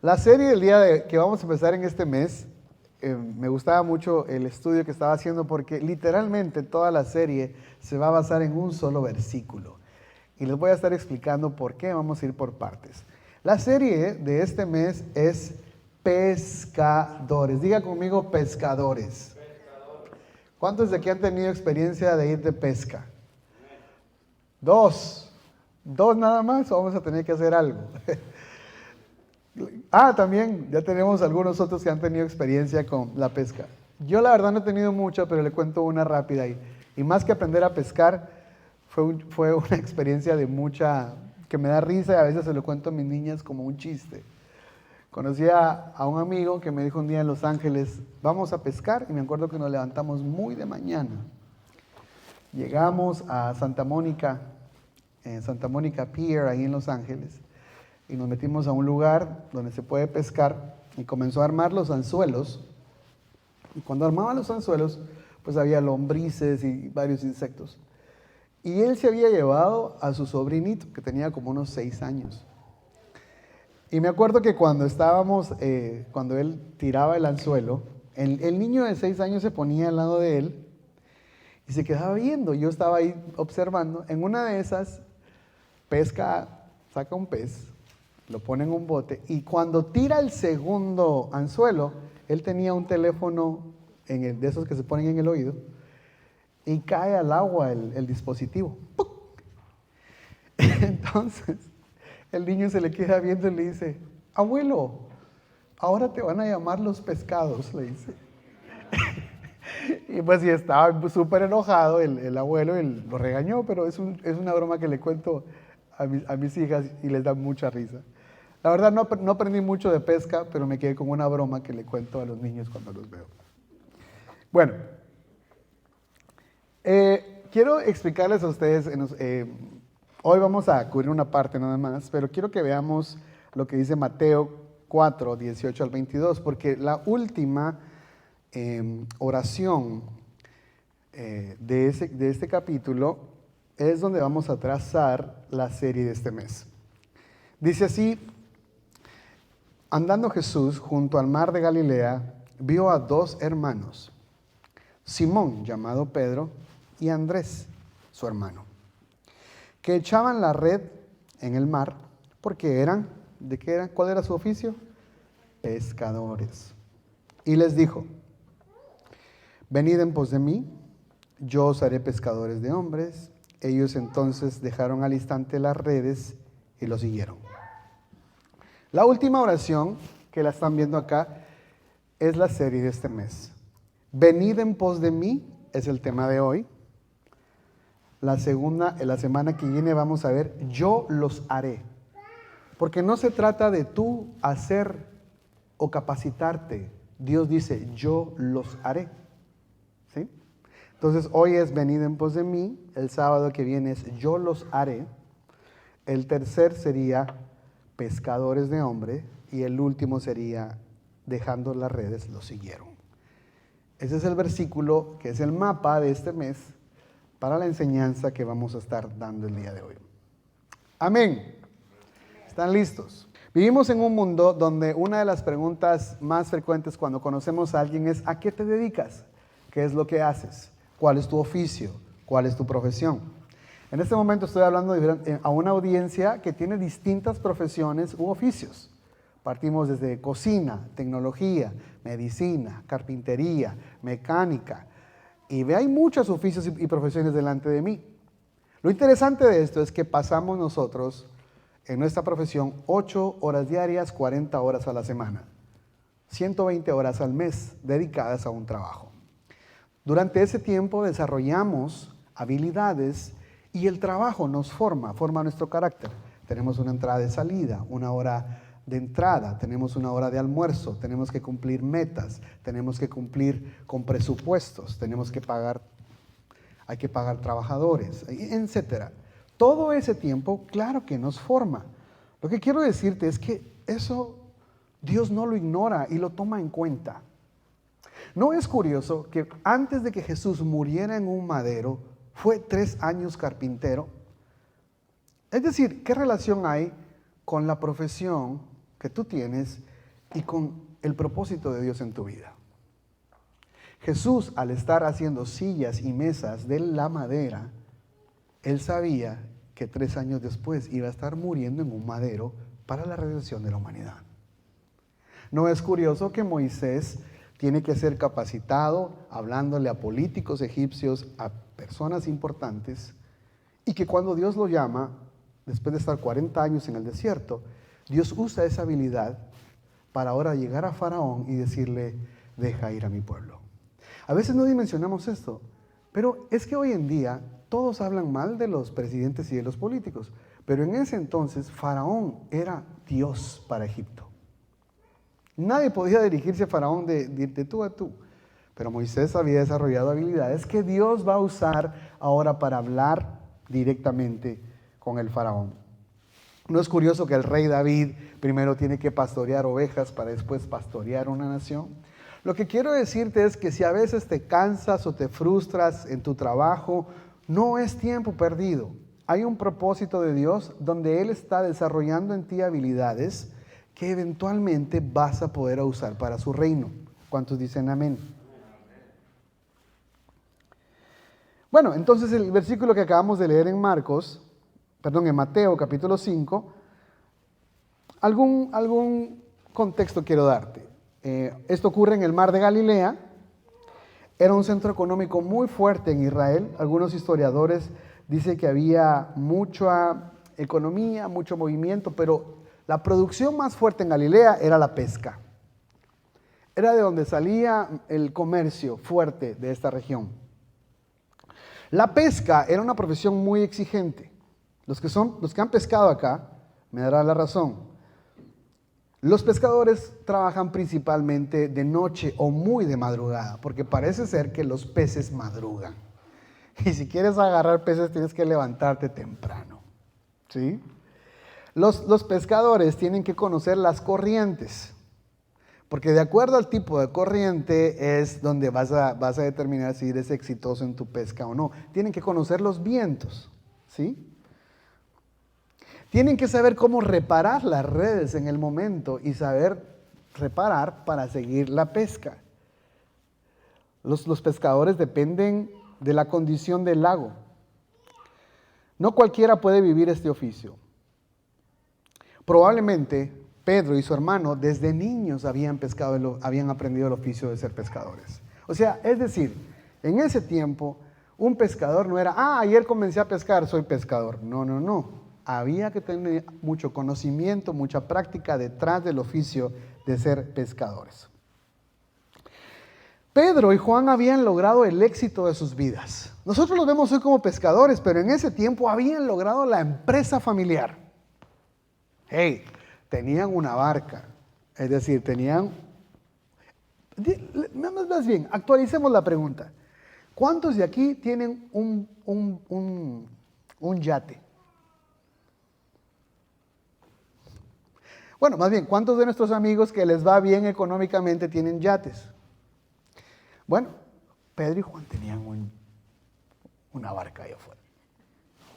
La serie del que vamos a empezar en este mes, me gustaba mucho el estudio que estaba haciendo porque literalmente toda la serie se va a basar en un solo versículo. Y les voy a estar explicando por qué, vamos a ir por partes. La serie de este mes es Pescadores. Diga conmigo pescadores. ¿Cuántos de aquí han tenido experiencia de ir de pesca? Dos nada más, o vamos a tener que hacer algo. También ya tenemos algunos otros que han tenido experiencia con la pesca. Yo la verdad no he tenido mucha, pero le cuento una rápida. Y más que aprender a pescar, fue una experiencia de mucha, que me da risa y a veces se lo cuento a mis niñas como un chiste. Conocí a un amigo que me dijo un día en Los Ángeles, vamos a pescar, y me acuerdo que nos levantamos muy de mañana. Llegamos a Santa Mónica Pier, ahí en Los Ángeles, y nos metimos a un lugar donde se puede pescar y comenzó a armar los anzuelos. Y cuando armaba los anzuelos, pues había lombrices y varios insectos. Y él se había llevado a su sobrinito, que tenía como unos 6 años. Y me acuerdo que cuando él tiraba el anzuelo, el niño de 6 años se ponía al lado de él y se quedaba viendo. Yo estaba ahí observando. En una de esas, saca un pez, lo pone en un bote y cuando tira el segundo anzuelo, él tenía un teléfono de esos que se ponen en el oído y cae al agua el dispositivo. ¡Puc! Entonces, el niño se le queda viendo y le dice, abuelo, ahora te van a llamar los pescados, le dice. Y pues sí, estaba súper enojado el abuelo, él lo regañó, pero es una broma que le cuento a mis hijas y les da mucha risa. La verdad no aprendí mucho de pesca, pero me quedé con una broma que le cuento a los niños cuando los veo. Bueno, quiero explicarles a ustedes, hoy vamos a cubrir una parte nada más, pero quiero que veamos lo que dice Mateo 4, 18 al 22, porque la última oración de este capítulo es donde vamos a trazar la serie de este mes. Dice así: andando Jesús junto al mar de Galilea, vio a 2 hermanos, Simón, llamado Pedro, y Andrés, su hermano, que echaban la red en el mar, porque ¿cuál era su oficio? Pescadores. Y les dijo, venid en pos de mí, yo os haré pescadores de hombres. Ellos entonces dejaron al instante las redes y lo siguieron. La última oración, que la están viendo acá, es la serie de este mes. Venid en pos de mí es el tema de hoy. La semana que viene vamos a ver, yo los haré. Porque no se trata de tú hacer o capacitarte. Dios dice, yo los haré. ¿Sí? Entonces hoy es venid en pos de mí. El sábado que viene es yo los haré. El tercer sería pescadores de hombre, y el último sería, dejando las redes, lo siguieron. Ese es el versículo que es el mapa de este mes para la enseñanza que vamos a estar dando el día de hoy. Amén. ¿Están listos? Vivimos en un mundo donde una de las preguntas más frecuentes cuando conocemos a alguien es, ¿a qué te dedicas? ¿Qué es lo que haces? ¿Cuál es tu oficio? ¿Cuál es tu profesión? En este momento estoy hablando a una audiencia que tiene distintas profesiones u oficios. Partimos desde cocina, tecnología, medicina, carpintería, mecánica. Y hay muchos oficios y profesiones delante de mí. Lo interesante de esto es que pasamos nosotros en nuestra profesión 8 horas diarias, 40 horas a la semana. 120 horas al mes dedicadas a un trabajo. Durante ese tiempo desarrollamos habilidades y el trabajo nos forma nuestro carácter. Tenemos una entrada y salida, una hora de entrada, tenemos una hora de almuerzo, tenemos que cumplir metas, tenemos que cumplir con presupuestos, hay que pagar trabajadores, etc. Todo ese tiempo, claro que nos forma. Lo que quiero decirte es que eso Dios no lo ignora y lo toma en cuenta. ¿No es curioso que antes de que Jesús muriera en un madero, fue 3 años carpintero? Es decir, ¿qué relación hay con la profesión que tú tienes y con el propósito de Dios en tu vida. Jesús, al estar haciendo sillas y mesas de la madera, él sabía que 3 años después iba a estar muriendo en un madero para la redención de la humanidad. ¿No es curioso que Moisés tiene que ser capacitado hablándole a políticos egipcios, a personas importantes, y que cuando Dios lo llama, después de estar 40 años en el desierto, Dios usa esa habilidad para ahora llegar a Faraón y decirle, deja ir a mi pueblo? A veces no dimensionamos esto, pero es que hoy en día todos hablan mal de los presidentes y de los políticos, pero en ese entonces Faraón era Dios para Egipto. Nadie podía dirigirse a Faraón de tú a tú, pero Moisés había desarrollado habilidades que Dios va a usar ahora para hablar directamente con el Faraón. ¿No es curioso que el rey David primero tiene que pastorear ovejas para después pastorear una nación? Lo que quiero decirte es que si a veces te cansas o te frustras en tu trabajo, no es tiempo perdido. Hay un propósito de Dios donde Él está desarrollando en ti habilidades que eventualmente vas a poder usar para su reino. ¿Cuántos dicen amén? Bueno, entonces el versículo que acabamos de leer en Mateo capítulo 5, algún contexto quiero darte. Esto ocurre en el mar de Galilea. Era un centro económico muy fuerte en Israel. Algunos historiadores dicen que había mucha economía, mucho movimiento, pero la producción más fuerte en Galilea era la pesca. Era de donde salía el comercio fuerte de esta región. La pesca era una profesión muy exigente. Los que han pescado acá me darán la razón. Los pescadores trabajan principalmente de noche o muy de madrugada, porque parece ser que los peces madrugan. Y si quieres agarrar peces tienes que levantarte temprano, ¿sí? Los pescadores tienen que conocer las corrientes, porque de acuerdo al tipo de corriente es donde vas a determinar si eres exitoso en tu pesca o no. Tienen que conocer los vientos, ¿sí? Tienen que saber cómo reparar las redes en el momento y saber reparar para seguir la pesca. Los pescadores dependen de la condición del lago. No cualquiera puede vivir este oficio. Probablemente Pedro y su hermano desde niños habían aprendido el oficio de ser pescadores. O sea, es decir, en ese tiempo un pescador no era, ayer comencé a pescar, soy pescador. No. Había que tener mucho conocimiento, mucha práctica detrás del oficio de ser pescadores. Pedro y Juan habían logrado el éxito de sus vidas. Nosotros los vemos hoy como pescadores, pero en ese tiempo habían logrado la empresa familiar. Tenían una barca, es decir, más bien, actualicemos la pregunta. ¿Cuántos de aquí tienen un yate? Bueno, más bien, ¿cuántos de nuestros amigos que les va bien económicamente tienen yates? Bueno, Pedro y Juan tenían una barca ahí afuera.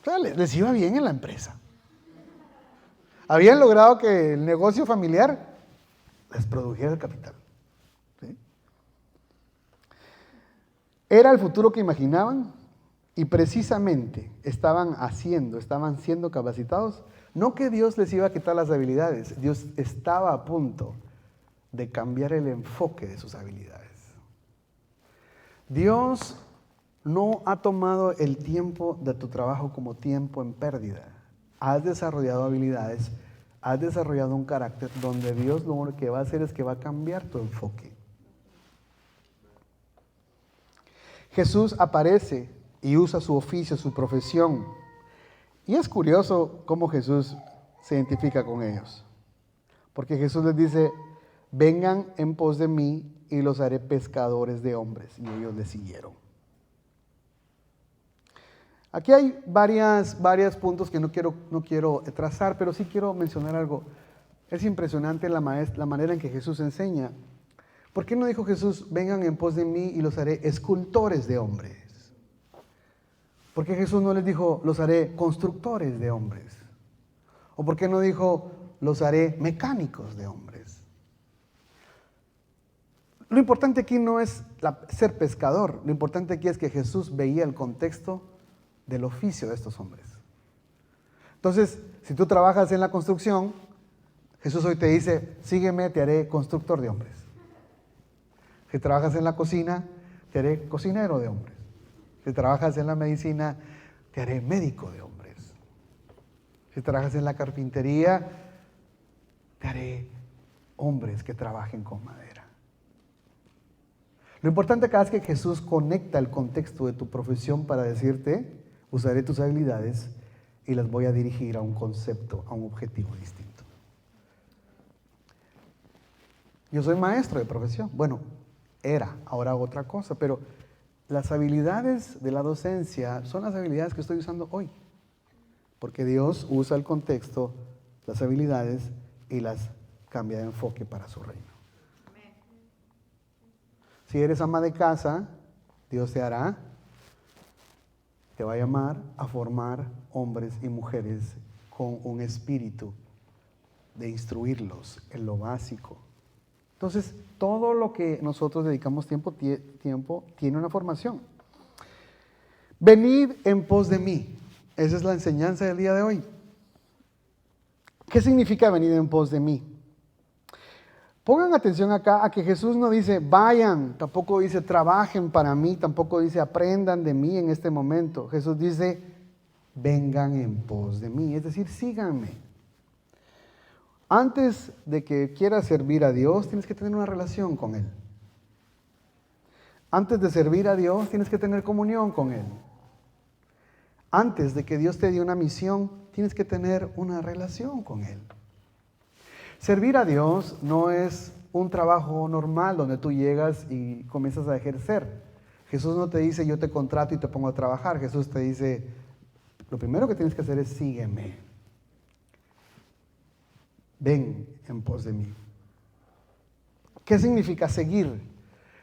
O sea, les iba bien en la empresa. Habían logrado que el negocio familiar les produjera el capital, ¿sí? Era el futuro que imaginaban y precisamente estaban siendo capacitados. No que Dios les iba a quitar las habilidades, Dios estaba a punto de cambiar el enfoque de sus habilidades. Dios no ha tomado el tiempo de tu trabajo como tiempo en pérdida. Has desarrollado habilidades, has desarrollado un carácter donde Dios lo único que va a hacer es que va a cambiar tu enfoque. Jesús aparece y usa su oficio, su profesión. Y es curioso cómo Jesús se identifica con ellos. Porque Jesús les dice, vengan en pos de mí y los haré pescadores de hombres. Y ellos le siguieron. Aquí hay varios puntos que no quiero trazar, pero sí quiero mencionar algo. Es impresionante la manera en que Jesús enseña. ¿Por qué no dijo Jesús, vengan en pos de mí y los haré escultores de hombres? ¿Por qué Jesús no les dijo, los haré constructores de hombres? ¿O por qué no dijo, los haré mecánicos de hombres. Lo importante aquí no es ser pescador, lo importante aquí es que Jesús veía el contexto del oficio de estos hombres. Entonces, si tú trabajas en la construcción, Jesús hoy te dice, sígueme, te haré constructor de hombres. Si trabajas en la cocina, te haré cocinero de hombres. Si trabajas en la medicina, te haré médico de hombres. Si trabajas en la carpintería, te haré hombres que trabajen con madera. Lo importante acá es que Jesús conecta el contexto de tu profesión para decirte, usaré tus habilidades y las voy a dirigir a un concepto, a un objetivo distinto. Yo soy maestro de profesión. Bueno, ahora hago otra cosa, pero las habilidades de la docencia son las habilidades que estoy usando hoy. Porque Dios usa el contexto, las habilidades y las cambia de enfoque para su reino. Amén. Si eres ama de casa, Dios te va a llamar a formar hombres y mujeres con un espíritu de instruirlos en lo básico. Entonces, todo lo que nosotros dedicamos tiempo tiene una formación. Venid en pos de mí. Esa es la enseñanza del día de hoy. ¿Qué significa venir en pos de mí? Pongan atención acá a que Jesús no dice vayan, tampoco dice trabajen para mí, tampoco dice aprendan de mí en este momento. Jesús dice vengan en pos de mí, es decir, síganme. Antes de que quieras servir a Dios, tienes que tener una relación con Él. Antes de servir a Dios, tienes que tener comunión con Él. Antes de que Dios te dé una misión, tienes que tener una relación con Él. Servir a Dios no es un trabajo normal donde tú llegas y comienzas a ejercer. Jesús no te dice yo te contrato y te pongo a trabajar. Jesús te dice lo primero que tienes que hacer es sígueme. Ven en pos de mí. ¿Qué significa seguir?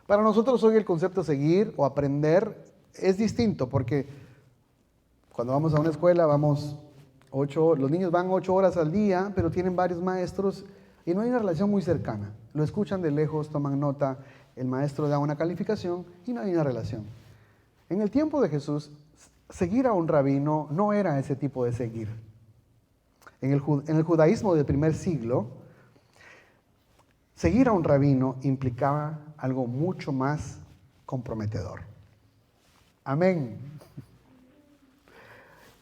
Para nosotros hoy el concepto seguir o aprender es distinto porque cuando vamos a una escuela los niños van 8 horas al día, pero tienen varios maestros y no hay una relación muy cercana. Lo escuchan de lejos, toman nota, el maestro da una calificación y no hay una relación. En el tiempo de Jesús, seguir a un rabino no era ese tipo de seguir. En el judaísmo del primer siglo, seguir a un rabino implicaba algo mucho más comprometedor. Amén.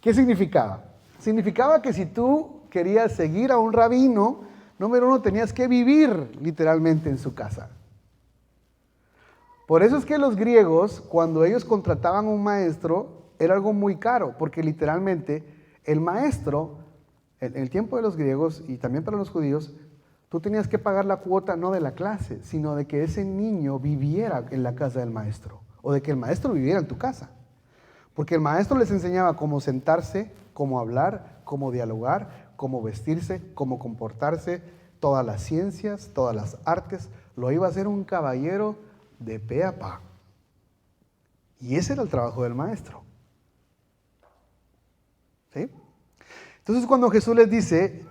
¿Qué significaba? Significaba que si tú querías seguir a un rabino, número uno, tenías que vivir literalmente en su casa. Por eso es que los griegos, cuando ellos contrataban un maestro, era algo muy caro, porque literalmente el maestro, en el tiempo de los griegos y también para los judíos, tú tenías que pagar la cuota no de la clase, sino de que ese niño viviera en la casa del maestro, o de que el maestro viviera en tu casa. Porque el maestro les enseñaba cómo sentarse, cómo hablar, cómo dialogar, cómo vestirse, cómo comportarse, todas las ciencias, todas las artes. Lo iba a hacer un caballero de pe a pa. Y ese era el trabajo del maestro. ¿Sí? Entonces cuando Jesús les dice,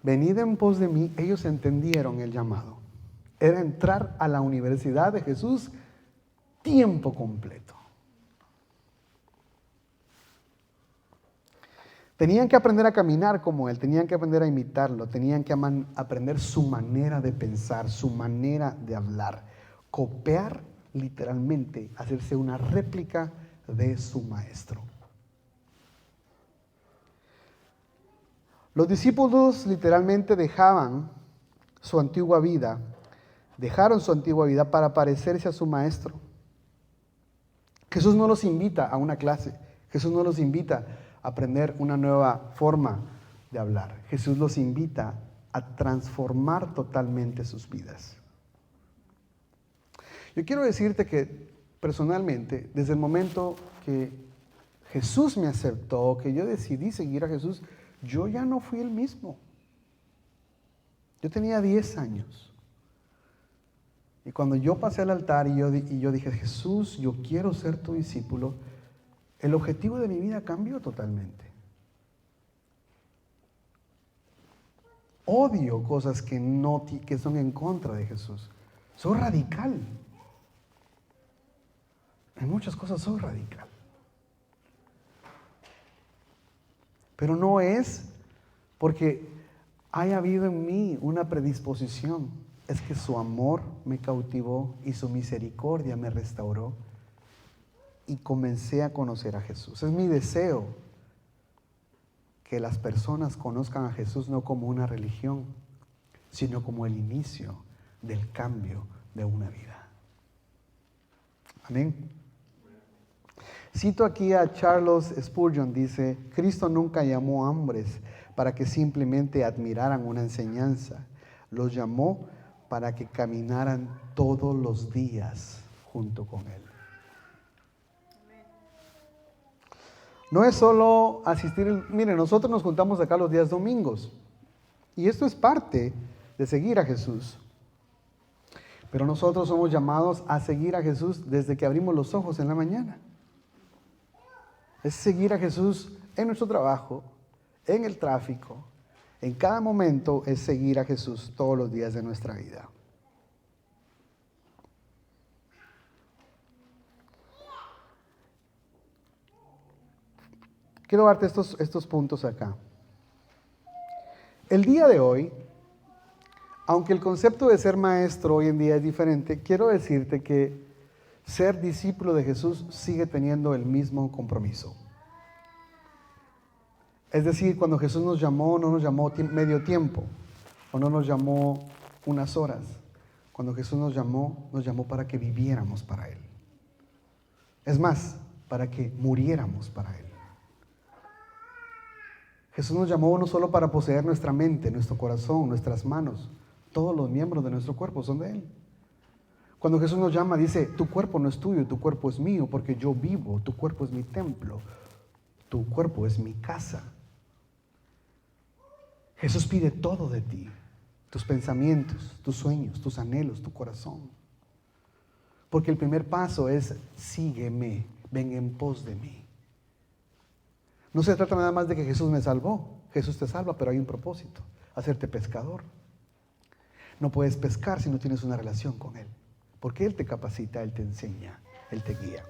venid en pos de mí, ellos entendieron el llamado. Era entrar a la universidad de Jesús tiempo completo. Tenían que aprender a caminar como Él, tenían que aprender a imitarlo, tenían que aprender su manera de pensar, su manera de hablar, copiar literalmente, hacerse una réplica de su maestro. Los discípulos literalmente dejaron su antigua vida para parecerse a su maestro. Jesús no los invita a una clase, Jesús no los invita a aprender una nueva forma de hablar. Jesús los invita a transformar totalmente sus vidas. Yo quiero decirte que personalmente, desde el momento que Jesús me aceptó, que yo decidí seguir a Jesús, yo ya no fui el mismo. Yo tenía 10 años. Y cuando yo pasé al altar y yo dije, Jesús, yo quiero ser tu discípulo, el objetivo de mi vida cambió totalmente. odio cosas que son en contra de Jesús. Soy radical. En muchas cosas soy radical. Pero no es porque haya habido en mí una predisposición. Es que su amor me cautivó y su misericordia me restauró. Y comencé a conocer a Jesús. Es mi deseo que las personas conozcan a Jesús no como una religión, sino como el inicio del cambio de una vida. Amén. Cito aquí a Charles Spurgeon, dice: Cristo nunca llamó a hombres para que simplemente admiraran una enseñanza. Los llamó para que caminaran todos los días junto con Él. No es solo asistir, miren, nosotros nos juntamos acá los días domingos y esto es parte de seguir a Jesús. Pero nosotros somos llamados a seguir a Jesús desde que abrimos los ojos en la mañana. Es seguir a Jesús en nuestro trabajo, en el tráfico, en cada momento es seguir a Jesús todos los días de nuestra vida. Quiero darte estos puntos acá. El día de hoy, aunque el concepto de ser maestro hoy en día es diferente, quiero decirte que ser discípulo de Jesús sigue teniendo el mismo compromiso. Es decir, cuando Jesús nos llamó, no nos llamó medio tiempo, o no nos llamó unas horas. Cuando Jesús nos llamó para que viviéramos para Él. Es más, para que muriéramos para Él. Jesús nos llamó no solo para poseer nuestra mente, nuestro corazón, nuestras manos. Todos los miembros de nuestro cuerpo son de Él. Cuando Jesús nos llama, dice: tu cuerpo no es tuyo, tu cuerpo es mío, porque yo vivo, tu cuerpo es mi templo, tu cuerpo es mi casa. Jesús pide todo de ti, tus pensamientos, tus sueños, tus anhelos, tu corazón. Porque el primer paso es: sígueme, ven en pos de mí. No se trata nada más de que Jesús me salvó. Jesús te salva, pero hay un propósito: hacerte pescador. No puedes pescar si no tienes una relación con Él, porque Él te capacita, Él te enseña, Él te guía.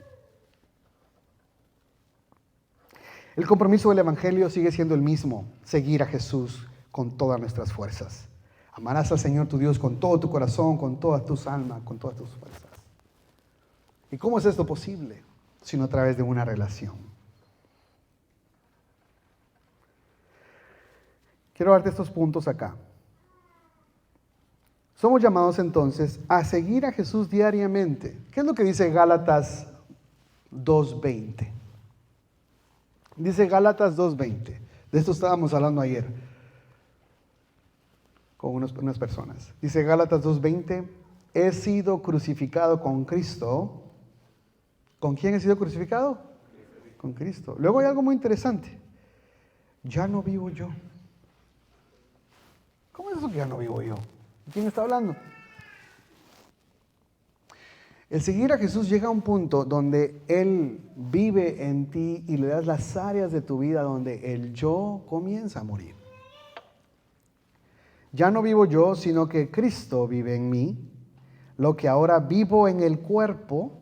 El compromiso del Evangelio sigue siendo el mismo: seguir a Jesús con todas nuestras fuerzas. Amarás al Señor tu Dios con todo tu corazón, con todas tus almas, con todas tus fuerzas. ¿Y cómo es esto posible? Sino a través de una relación. Quiero darte estos puntos acá. Somos llamados entonces a seguir a Jesús diariamente. ¿Qué es lo que dice Gálatas 2:20? Dice Gálatas 2:20. De esto estábamos hablando ayer con unas personas. Dice Gálatas 2:20: he sido crucificado con Cristo. ¿Con quién he sido crucificado? Con Cristo. Luego hay algo muy interesante. Ya no vivo yo. ¿Cómo es eso que ya no vivo yo? ¿De quién está hablando? El seguir a Jesús llega a un punto donde Él vive en ti y le das las áreas de tu vida donde el yo comienza a morir. Ya no vivo yo, sino que Cristo vive en mí. Lo que ahora vivo en el cuerpo,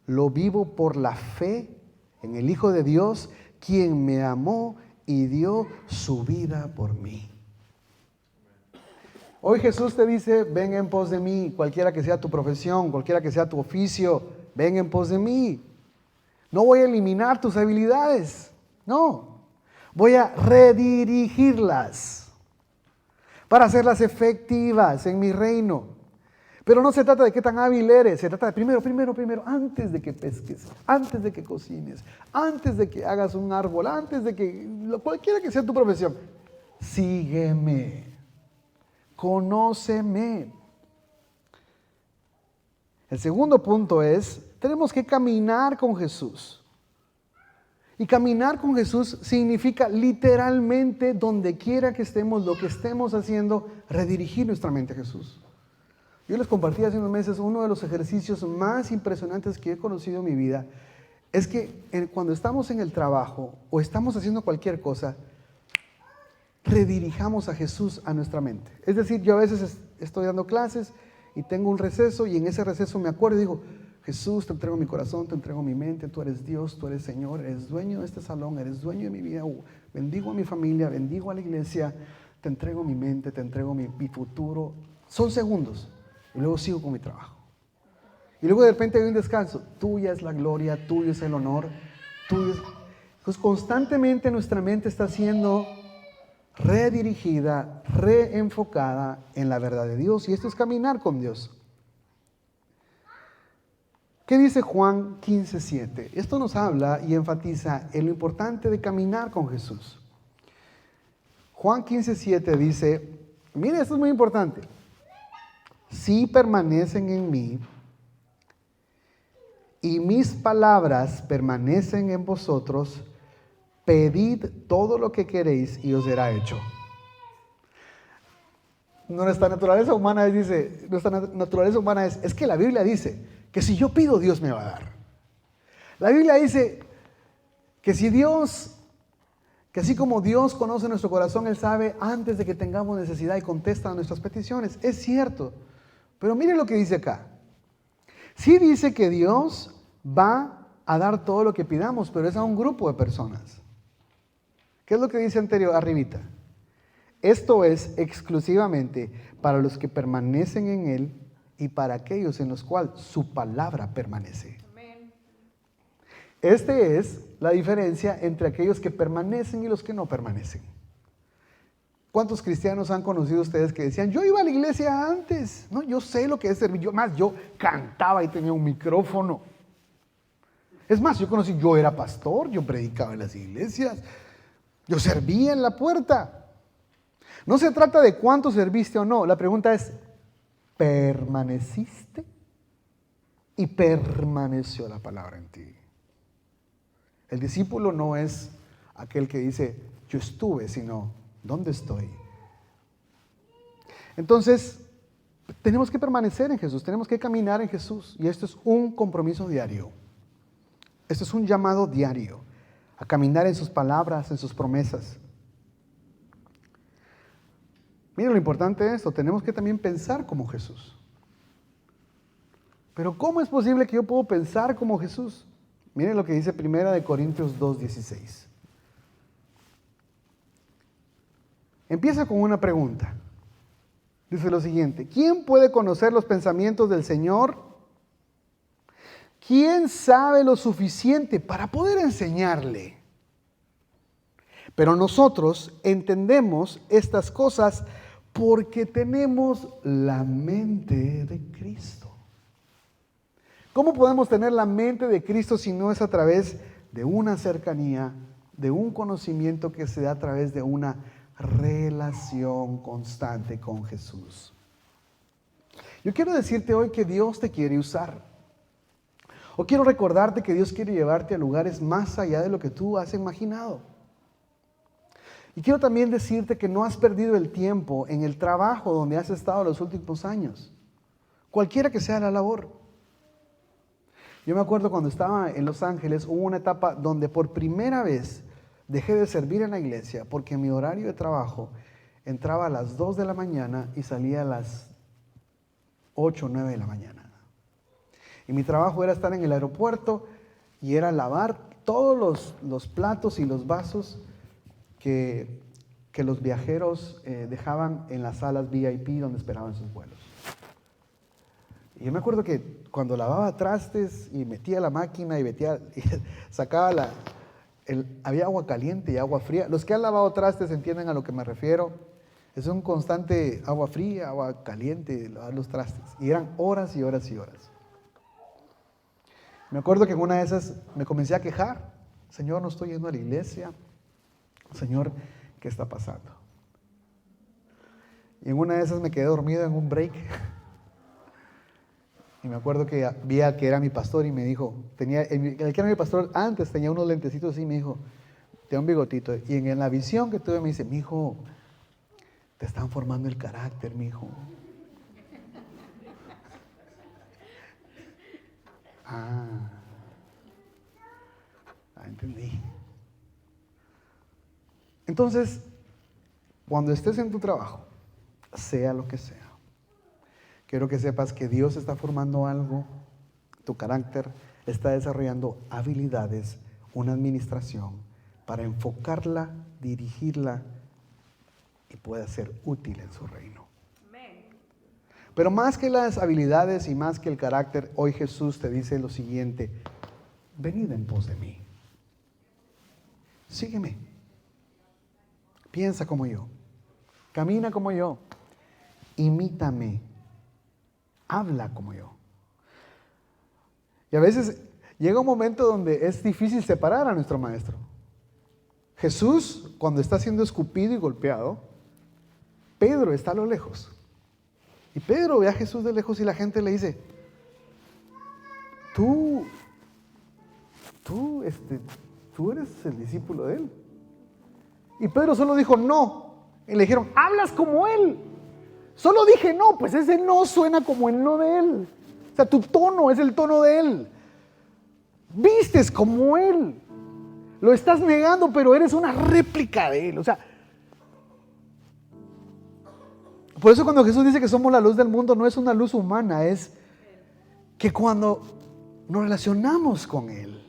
lo vivo por la fe en el Hijo de Dios, quien me amó y dio su vida por mí. Hoy Jesús te dice: ven en pos de mí, cualquiera que sea tu profesión, cualquiera que sea tu oficio, ven en pos de mí. No voy a eliminar tus habilidades, no. Voy a redirigirlas para hacerlas efectivas en mi reino. Pero no se trata de qué tan hábil eres, se trata de primero, antes de que pesques, antes de que cocines, antes de que hagas un árbol, antes de que, cualquiera que sea tu profesión, sígueme. Conóceme. El segundo punto es: tenemos que caminar con Jesús. Y caminar con Jesús significa literalmente, donde quiera que estemos, lo que estemos haciendo, redirigir nuestra mente a Jesús. Yo les compartí hace unos meses uno de los ejercicios más impresionantes que he conocido en mi vida. Es que cuando estamos en el trabajo o estamos haciendo cualquier cosa, redirijamos a Jesús a nuestra mente. Es decir, yo a veces estoy dando clases y tengo un receso y en ese receso me acuerdo y digo, Jesús, te entrego mi corazón, te entrego mi mente, tú eres Dios, tú eres Señor, eres dueño de este salón, eres dueño de mi vida, bendigo a mi familia, bendigo a la iglesia, te entrego mi mente, te entrego mi futuro. Son segundos y luego sigo con mi trabajo. Y luego de repente hay un descanso, tuya es la gloria, tuyo es el honor, tuyo es... Entonces constantemente nuestra mente está siendo redirigida, reenfocada en la verdad de Dios y esto es caminar con Dios. ¿Qué dice Juan 15:7? Esto nos habla y enfatiza en lo importante de caminar con Jesús. Juan 15:7 dice, mire, esto es muy importante. Si permanecen en mí y mis palabras permanecen en vosotros, pedid todo lo que queréis y os será hecho. Nuestra naturaleza humana es que la Biblia dice que si yo pido, Dios me va a dar. La Biblia dice que que así como Dios conoce nuestro corazón, Él sabe antes de que tengamos necesidad y contesta a nuestras peticiones. Es cierto, pero mire lo que dice acá. Sí dice que Dios va a dar todo lo que pidamos, pero es a un grupo de personas. ¿Qué es lo que dice arribita? Esto es exclusivamente para los que permanecen en Él y para aquellos en los cuales su palabra permanece. Amén. Esta es la diferencia entre aquellos que permanecen y los que no permanecen. ¿Cuántos cristianos han conocido ustedes que decían, yo iba a la iglesia antes, ¿no? Yo sé lo que es servir, yo cantaba y tenía un micrófono. Es más, yo era pastor, yo predicaba en las iglesias, yo servía en la puerta. No se trata de cuánto serviste o no, la pregunta es, ¿permaneciste? Y permaneció la palabra en ti. El discípulo no es aquel que dice, yo estuve, sino, ¿dónde estoy? Entonces, tenemos que permanecer en Jesús, tenemos que caminar en Jesús. Y esto es un compromiso diario. Esto es un llamado diario a caminar en sus palabras, en sus promesas. Miren lo importante de esto, tenemos que también pensar como Jesús. Pero ¿cómo es posible que yo puedo pensar como Jesús? Miren lo que dice 1 Corintios 2:16. Empieza con una pregunta. Dice lo siguiente, ¿quién puede conocer los pensamientos del Señor? ¿Quién sabe lo suficiente para poder enseñarle? Pero nosotros entendemos estas cosas porque tenemos la mente de Cristo. ¿Cómo podemos tener la mente de Cristo si no es a través de una cercanía, de un conocimiento que se da a través de una relación constante con Jesús? Yo quiero decirte hoy que Dios te quiere usar. O quiero recordarte que Dios quiere llevarte a lugares más allá de lo que tú has imaginado. Y quiero también decirte que no has perdido el tiempo en el trabajo donde has estado los últimos años, cualquiera que sea la labor. Yo me acuerdo cuando estaba en Los Ángeles, hubo una etapa donde por primera vez dejé de servir en la iglesia porque mi horario de trabajo entraba a las 2 de la mañana y salía a las 8 o 9 de la mañana. Y mi trabajo era estar en el aeropuerto y era lavar todos los platos y los vasos que los viajeros dejaban en las salas VIP donde esperaban sus vuelos. Y yo me acuerdo que cuando lavaba trastes y metía la máquina y sacaba había agua caliente y agua fría. Los que han lavado trastes entienden a lo que me refiero. Es un constante agua fría, agua caliente, lavar los trastes. Y eran horas y horas y horas. Me acuerdo que en una de esas me comencé a quejar. Señor, no estoy yendo a la iglesia. Señor, ¿qué está pasando? Y en una de esas me quedé dormido en un break. Y me acuerdo que vi al que era mi pastor y me dijo, el que era mi pastor antes tenía unos lentecitos así y me dijo, tenía un bigotito. Y en la visión que tuve me dice, mijo, te están formando el carácter, mijo. Entendí. Entonces, Cuando estés en tu trabajo, sea lo que sea, quiero que sepas que Dios está formando algo, tu carácter está desarrollando habilidades, una administración para enfocarla, dirigirla y pueda ser útil en su reino. Pero más que las habilidades y más que el carácter, hoy Jesús te dice lo siguiente: venid en pos de mí. Sígueme. Piensa como yo. Camina como yo. Imítame. Habla como yo. Y a veces llega un momento donde es difícil separar a nuestro maestro. Jesús, cuando está siendo escupido y golpeado, Pedro está a lo lejos. Y Pedro ve a Jesús de lejos y la gente le dice: tú eres el discípulo de él. Y Pedro solo dijo no. Y le dijeron: hablas como él. Solo dije no, pues ese no suena como el no de él. O sea, tu tono es el tono de él. Vistes como él. Lo estás negando, pero eres una réplica de él. O sea, por eso cuando Jesús dice que somos la luz del mundo, no es una luz humana, es que cuando nos relacionamos con él,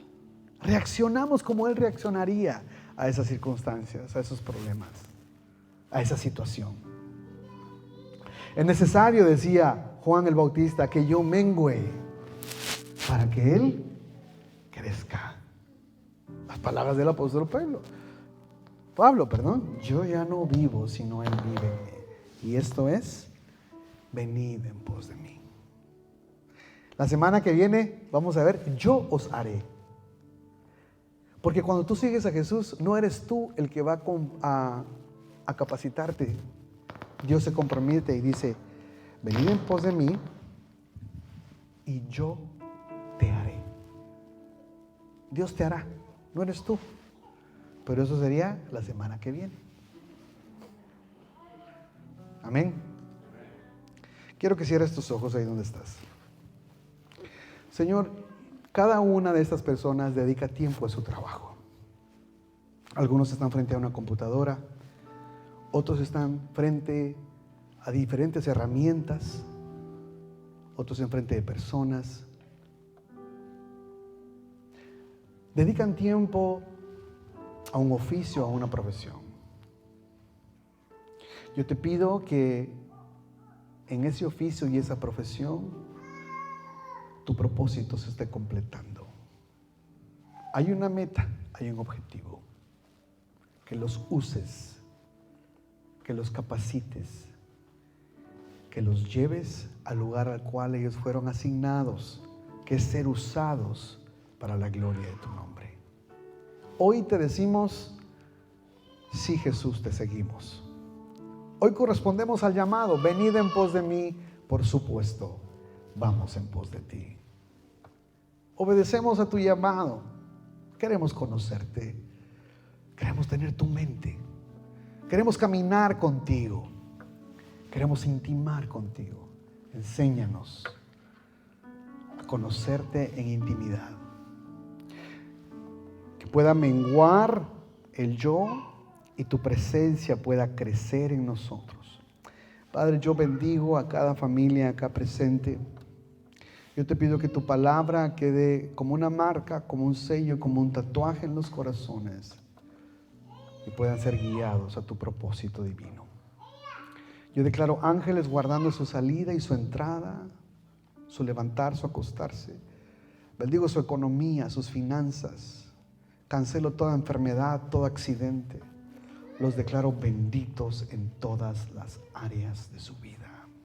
reaccionamos como él reaccionaría a esas circunstancias, a esos problemas, a esa situación. Es necesario, decía Juan el Bautista, que yo mengüe para que él crezca. Las palabras del apóstol Pablo, yo ya no vivo, sino él vive en mí. Y esto es: venid en pos de mí. La semana que viene vamos a ver: yo os haré. Porque cuando tú sigues a Jesús, no eres tú el que va a capacitarte. Dios se compromete y dice: venid en pos de mí y yo te haré. Dios te hará, no eres tú. Pero eso sería la semana que viene. Amén. Quiero que cierres tus ojos ahí donde estás. Señor, cada una de estas personas dedica tiempo a su trabajo. Algunos están frente a una computadora, otros están frente a diferentes herramientas, otros enfrente de personas. Dedican tiempo a un oficio, a una profesión. Yo te pido que en ese oficio y esa profesión tu propósito se esté completando. Hay una meta, hay un objetivo. Que los uses, que los capacites, que los lleves al lugar al cual ellos fueron asignados, que es ser usados para la gloria de tu nombre. Hoy te decimos: sí, Jesús, te seguimos. Hoy correspondemos al llamado: venid en pos de mí. Por supuesto, vamos en pos de ti. Obedecemos a tu llamado. Queremos conocerte. Queremos tener tu mente. Queremos caminar contigo. Queremos intimar contigo. Enséñanos a conocerte en intimidad. Que pueda menguar el yo y tu presencia pueda crecer en nosotros. Padre, yo bendigo a cada familia acá presente. Yo te pido que tu palabra quede como una marca, como un sello, como un tatuaje en los corazones y puedan ser guiados a tu propósito divino. Yo declaro ángeles guardando su salida y su entrada, su levantar, su acostarse. Bendigo su economía, sus finanzas. Cancelo toda enfermedad, todo accidente. Los declaro benditos en todas las áreas de su vida.